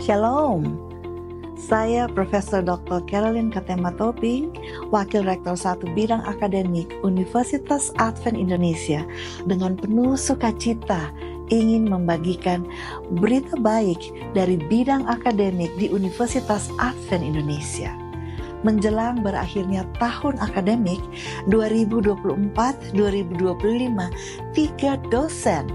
Shalom, saya Profesor Dr. Carolyn Katema Tobing, Wakil Rektor 1 Bidang Akademik Universitas Advent Indonesia, dengan penuh sukacita ingin membagikan berita baik dari bidang akademik di Universitas Advent Indonesia. Menjelang berakhirnya tahun akademik 2024-2025, 3 dosen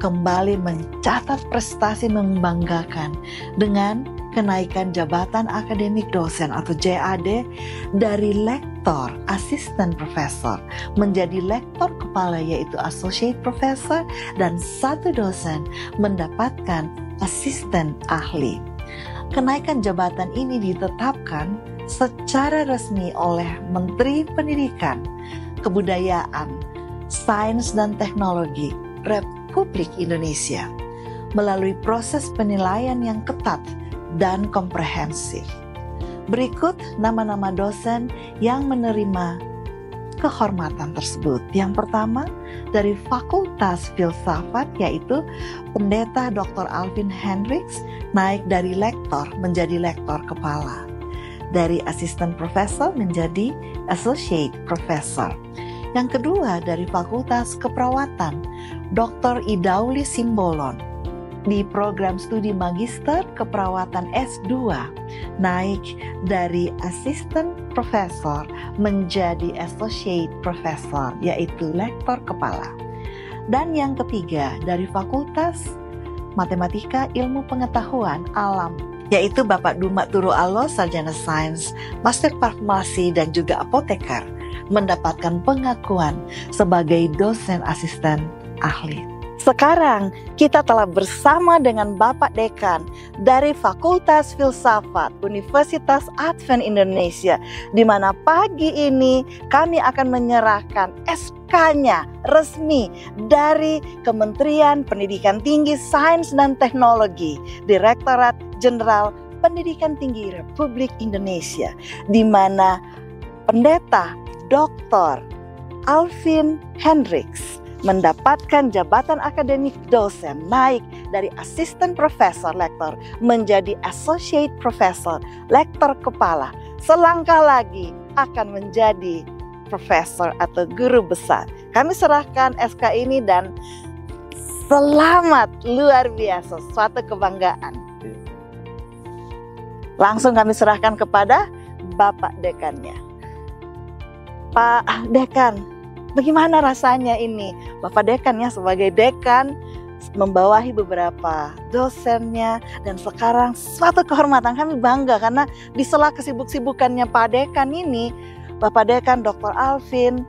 kembali mencatat prestasi membanggakan dengan kenaikan jabatan akademik dosen atau JAD dari lektor, asisten profesor menjadi lektor kepala yaitu associate professor, dan 1 dosen mendapatkan asisten ahli. Kenaikan jabatan ini ditetapkan secara resmi oleh Menteri Pendidikan, Kebudayaan, Sains dan Teknologi Republik Indonesia melalui proses penilaian yang ketat dan komprehensif. Berikut nama-nama dosen yang menerima kehormatan tersebut. Yang pertama, dari Fakultas Filsafat yaitu Pendeta Dr. Alvin Hendricks naik dari lektor menjadi lektor kepala. Dari asisten profesor menjadi associate professor. Yang kedua, dari Fakultas Keperawatan, Dr. Idauli Simbolon di program studi Magister Keperawatan S2 naik dari asisten profesor menjadi associate professor yaitu lektor kepala. Dan yang ketiga, dari Fakultas Matematika Ilmu Pengetahuan Alam yaitu Bapak Duma Turu Alo, Sarjana Sains, Master Farmasi dan juga apoteker, mendapatkan pengakuan sebagai dosen asisten ahli. Sekarang kita telah bersama dengan Bapak Dekan dari Fakultas Filsafat Universitas Advent Indonesia, di mana pagi ini kami akan menyerahkan SK-nya resmi dari Kementerian Pendidikan Tinggi, Sains dan Teknologi, Direktorat Jenderal Pendidikan Tinggi Republik Indonesia, di mana Pendeta Dr. Alvin Hendricks mendapatkan jabatan akademik dosen naik dari asisten profesor lektor menjadi associate professor lektor kepala. Selangkah lagi akan menjadi profesor atau guru besar. Kami serahkan SK ini dan selamat, luar biasa, suatu kebanggaan. Langsung kami serahkan kepada Bapak Dekannya. Pak Dekan, bagaimana rasanya ini? Bapak Dekannya sebagai dekan membawahi beberapa dosennya, dan sekarang suatu kehormatan, kami bangga karena di sela kesibuk-sibukannya Pak Dekan ini, Bapak Dekan Dr. Alvin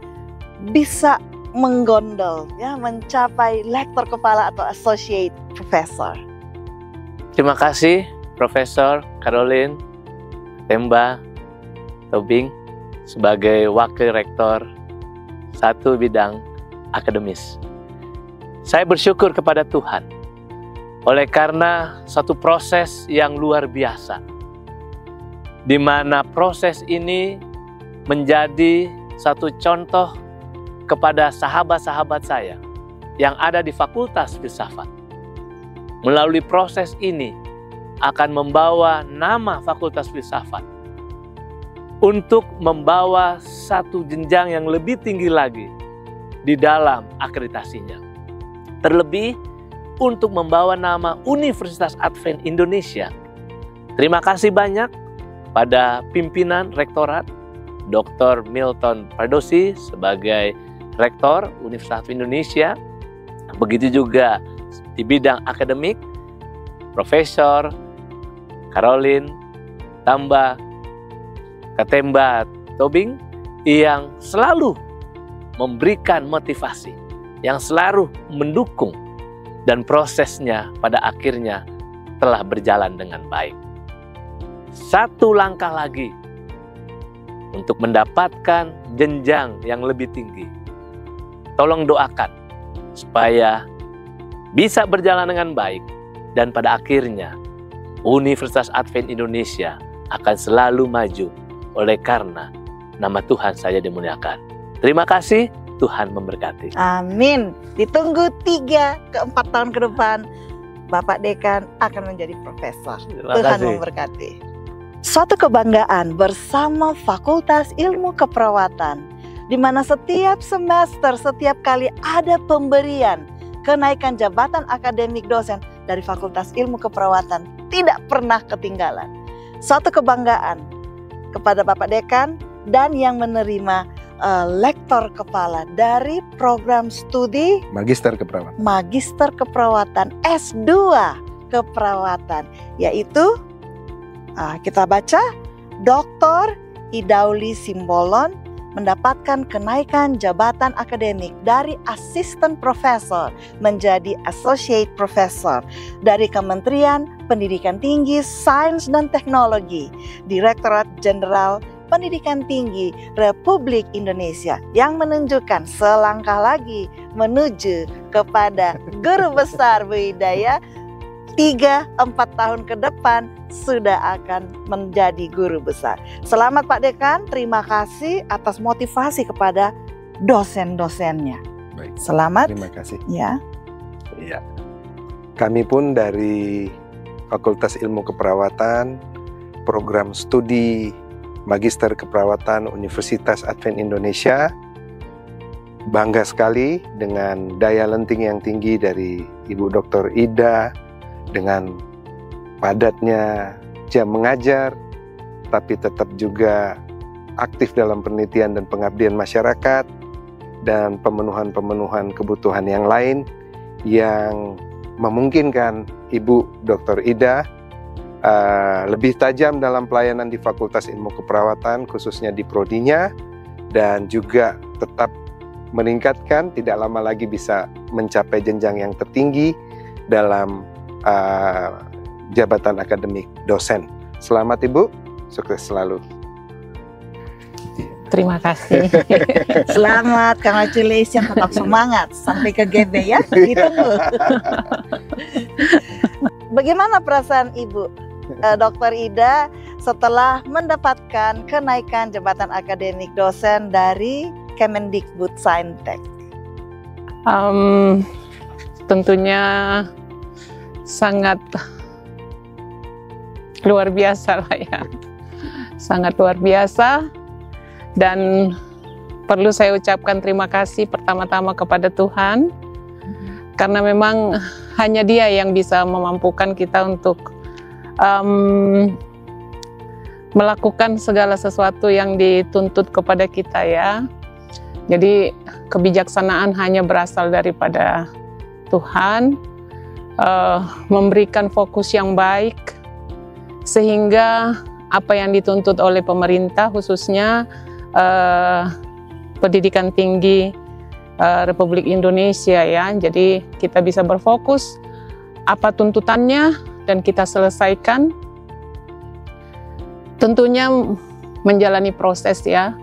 bisa menggondol ya, mencapai lektor kepala atau associate professor. Terima kasih Profesor Carolyn Katema Tobing sebagai Wakil Rektor 1 Bidang Akademis. Saya bersyukur kepada Tuhan oleh karena satu proses yang luar biasa, di mana proses ini menjadi satu contoh kepada sahabat-sahabat saya yang ada di Fakultas Filsafat. Melalui proses ini akan membawa nama Fakultas Filsafat untuk membawa satu jenjang yang lebih tinggi lagi di dalam akreditasinya. Terlebih untuk membawa nama Universitas Advent Indonesia. Terima kasih banyak pada pimpinan Rektorat, Dr. Milton Pardosi sebagai Rektor Universitas Advent Indonesia. Begitu juga di bidang akademik, Profesor Carolyn Katema Tobing yang selalu memberikan motivasi, yang selalu mendukung, dan prosesnya pada akhirnya telah berjalan dengan baik. Satu langkah lagi untuk mendapatkan jenjang yang lebih tinggi. Tolong doakan supaya bisa berjalan dengan baik, dan pada akhirnya Universitas Advent Indonesia akan selalu maju oleh karena nama Tuhan saja dimuliakan. Terima kasih, Tuhan memberkati. Amin. Ditunggu 3 ke 4 tahun ke depan Bapak Dekan akan menjadi profesor. Terima Tuhan kasih. memberkati. Suatu kebanggaan bersama Fakultas Ilmu Keperawatan, di mana setiap semester, setiap kali ada pemberian kenaikan jabatan akademik dosen dari Fakultas Ilmu Keperawatan tidak pernah ketinggalan. Suatu kebanggaan kepada Bapak Dekan dan yang menerima lektor kepala dari program studi Magister Keperawatan. Magister Keperawatan S2 Keperawatan, yaitu kita baca Dr. Idauli Simbolon mendapatkan kenaikan jabatan akademik dari asisten profesor menjadi associate professor dari Kementerian Pendidikan Tinggi, Sains dan Teknologi, Direktorat Jenderal Pendidikan Tinggi Republik Indonesia, yang menunjukkan selangkah lagi menuju kepada guru besar Bu Ida ya. 3-4 tahun ke depan sudah akan menjadi guru besar. Selamat Pak Dekan, terima kasih atas motivasi kepada dosen-dosennya. Baik. Selamat. Terima kasih. Ya. Iya. Kami pun dari Fakultas Ilmu Keperawatan, program studi Magister Keperawatan Universitas Advent Indonesia, bangga sekali dengan daya lenting yang tinggi dari Ibu Dr. Ida, dengan padatnya jam mengajar, tapi tetap juga aktif dalam penelitian dan pengabdian masyarakat, dan pemenuhan-pemenuhan kebutuhan yang lain yang memungkinkan Ibu Dr. Ida lebih tajam dalam pelayanan di Fakultas Ilmu Keperawatan, khususnya di prodinya, dan juga tetap meningkatkan, tidak lama lagi bisa mencapai jenjang yang tertinggi dalam jabatan akademik dosen. Selamat Ibu, sukses selalu. Terima kasih. Selamat, congratulations, tetap semangat sampai ke GB ya. Ditunggu. Bagaimana perasaan Ibu Dr. Ida setelah mendapatkan kenaikan jabatan akademik dosen dari Kemendikbudsaintek? Tentunya sangat luar biasa lah ya, sangat luar biasa, dan perlu saya ucapkan terima kasih pertama-tama kepada Tuhan, karena memang hanya Dia yang bisa memampukan kita untuk melakukan segala sesuatu yang dituntut kepada kita ya. Jadi kebijaksanaan hanya berasal daripada Tuhan, memberikan fokus yang baik sehingga apa yang dituntut oleh pemerintah, khususnya pendidikan tinggi Republik Indonesia ya. Jadi kita bisa berfokus apa tuntutannya dan kita selesaikan. Tentunya menjalani proses ya.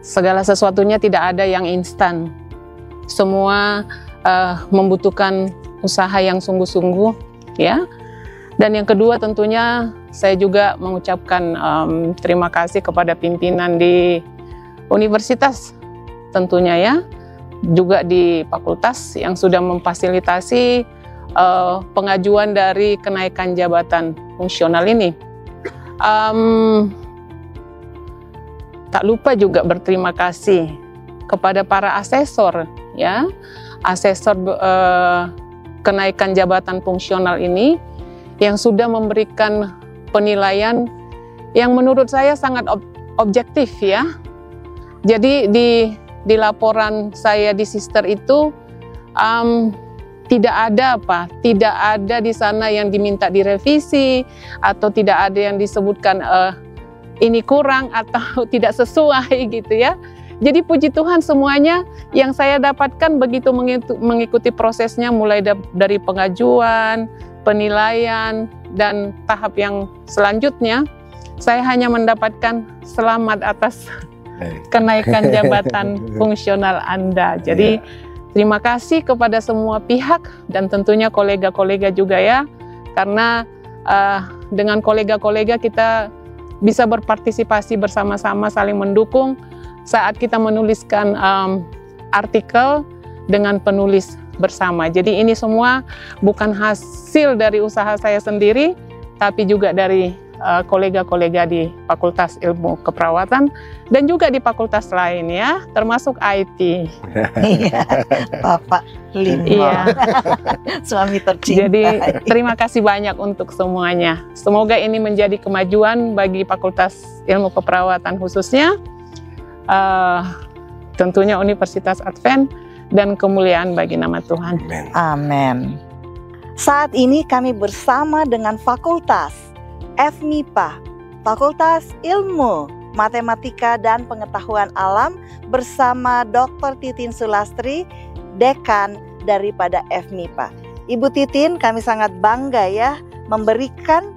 Segala sesuatunya tidak ada yang instan. Semua membutuhkan usaha yang sungguh-sungguh ya. Dan yang kedua tentunya saya juga mengucapkan terima kasih kepada pimpinan di universitas tentunya ya, juga di fakultas yang sudah memfasilitasi pengajuan dari kenaikan jabatan fungsional ini. Tak lupa juga berterima kasih kepada para asesor ya, asesor kenaikan jabatan fungsional ini yang sudah memberikan penilaian yang menurut saya sangat objektif ya. Jadi di laporan saya di Sister itu tidak ada di sana yang diminta direvisi atau tidak ada yang disebutkan ini kurang atau tidak sesuai gitu ya. Jadi puji Tuhan semuanya yang saya dapatkan begitu mengikuti prosesnya, mulai dari pengajuan, penilaian, dan tahap yang selanjutnya, saya hanya mendapatkan selamat atas kenaikan jabatan fungsional Anda. Jadi terima kasih kepada semua pihak dan tentunya kolega-kolega juga ya, karena dengan kolega-kolega kita bisa berpartisipasi bersama-sama, saling mendukung saat kita menuliskan artikel dengan penulis bersama. Jadi ini semua bukan hasil dari usaha saya sendiri, tapi juga dari kolega-kolega di Fakultas Ilmu Keperawatan dan juga di fakultas lain ya, termasuk IT. Iya, Bapak Limo, Iya. suami tercinta. Jadi terima kasih banyak untuk semuanya. Semoga ini menjadi kemajuan bagi Fakultas Ilmu Keperawatan khususnya, tentunya Universitas Advent, dan kemuliaan bagi nama Tuhan. Amin. Saat ini kami bersama dengan Fakultas FMIPA, Fakultas Ilmu Matematika dan Pengetahuan Alam bersama Dr. Titin Sulastri, Dekan daripada FMIPA. Ibu Titin, kami sangat bangga ya memberikan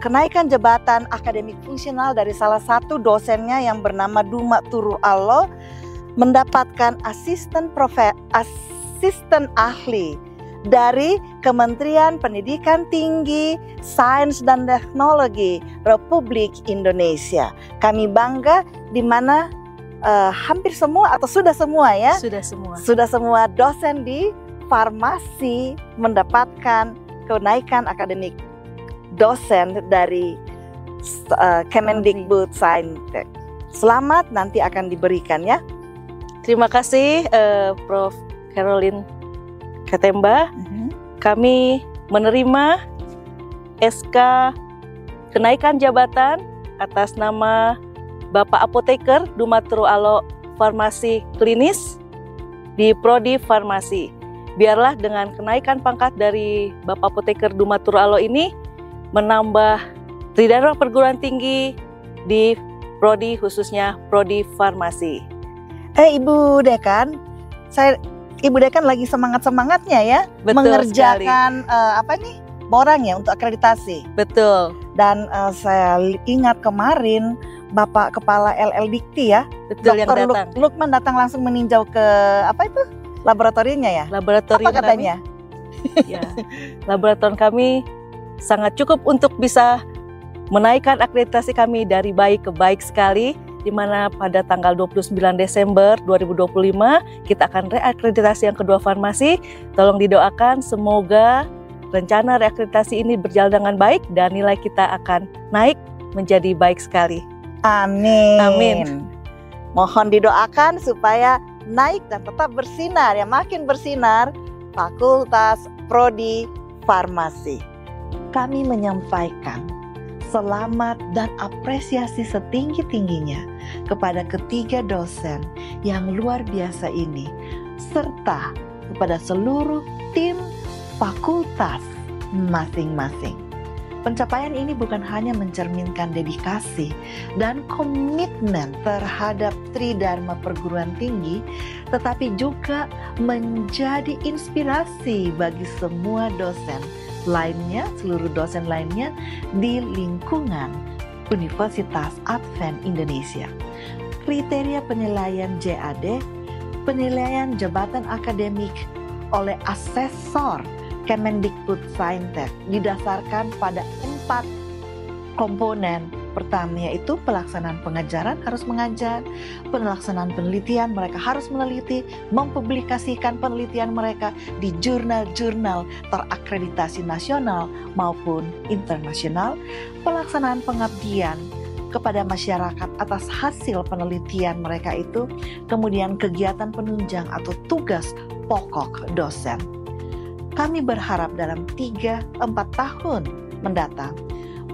kenaikan jabatan akademik fungsional dari salah satu dosennya yang bernama Duma Turu Allo, mendapatkan asisten ahli dari Kementerian Pendidikan Tinggi, Sains dan Teknologi Republik Indonesia. Kami bangga di mana hampir semua atau sudah semua ya? Sudah semua dosen di farmasi mendapatkan kenaikan akademik dosen dari Kemendikbud Saintek. Selamat nanti akan diberikan ya. Terima kasih Prof. Caroline Katemba. Kami menerima SK kenaikan jabatan atas nama Bapak Apoteker Duma Turu Allo Farmasi Klinis di Prodi Farmasi. Biarlah dengan kenaikan pangkat dari Bapak Apoteker Duma Turu Allo ini menambah tridharma perguruan tinggi di Prodi, khususnya Prodi Farmasi. Ibu Dekan, Ibu Dekan lagi semangat-semangatnya ya, Betul mengerjakan borang ya untuk akreditasi. Betul. Dan saya ingat kemarin Bapak Kepala LL Dikti ya, Betul, yang Dr. datang. Lukman datang langsung meninjau ke laboratoriumnya ya. Laboratorium Apa katanya? Ya, laboratorium kami sangat cukup untuk bisa menaikkan akreditasi kami dari baik ke baik sekali, di mana pada tanggal 29 Desember 2025 kita akan reakreditasi yang kedua farmasi. Tolong didoakan semoga rencana reakreditasi ini berjalan dengan baik dan nilai kita akan naik menjadi baik sekali. Amin. Amin. Mohon didoakan supaya naik dan tetap bersinar ya, makin bersinar Fakultas Prodi Farmasi. Kami menyampaikan selamat dan apresiasi setinggi-tingginya kepada ketiga dosen yang luar biasa ini, serta kepada seluruh tim fakultas masing-masing. Pencapaian ini bukan hanya mencerminkan dedikasi dan komitmen terhadap tridharma perguruan tinggi, tetapi juga menjadi inspirasi bagi semua dosen lainnya, seluruh dosen lainnya di lingkungan Universitas Advent Indonesia. Kriteria penilaian JAD, penilaian jabatan akademik oleh asesor Kemendikbud Saintek didasarkan pada 4 komponen. Pertama yaitu pelaksanaan pengajaran harus mengajar, pelaksanaan penelitian mereka harus meneliti, mempublikasikan penelitian mereka di jurnal-jurnal terakreditasi nasional maupun internasional, pelaksanaan pengabdian kepada masyarakat atas hasil penelitian mereka itu, kemudian kegiatan penunjang atau tugas pokok dosen. Kami berharap dalam 3-4 tahun mendatang,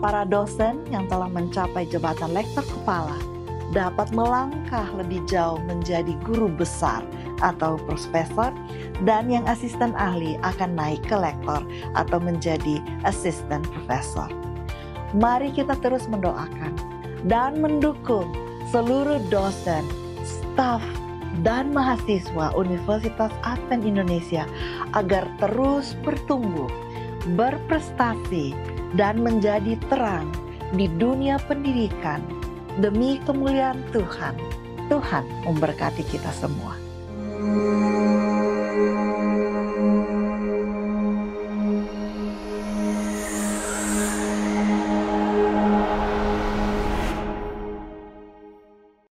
para dosen yang telah mencapai jabatan lektor kepala dapat melangkah lebih jauh menjadi guru besar atau profesor, dan yang asisten ahli akan naik ke lektor atau menjadi asisten profesor. Mari kita terus mendoakan dan mendukung seluruh dosen, staf, dan mahasiswa Universitas Advent Indonesia agar terus bertumbuh, berprestasi, dan menjadi terang di dunia pendidikan demi kemuliaan Tuhan. Tuhan memberkati kita semua.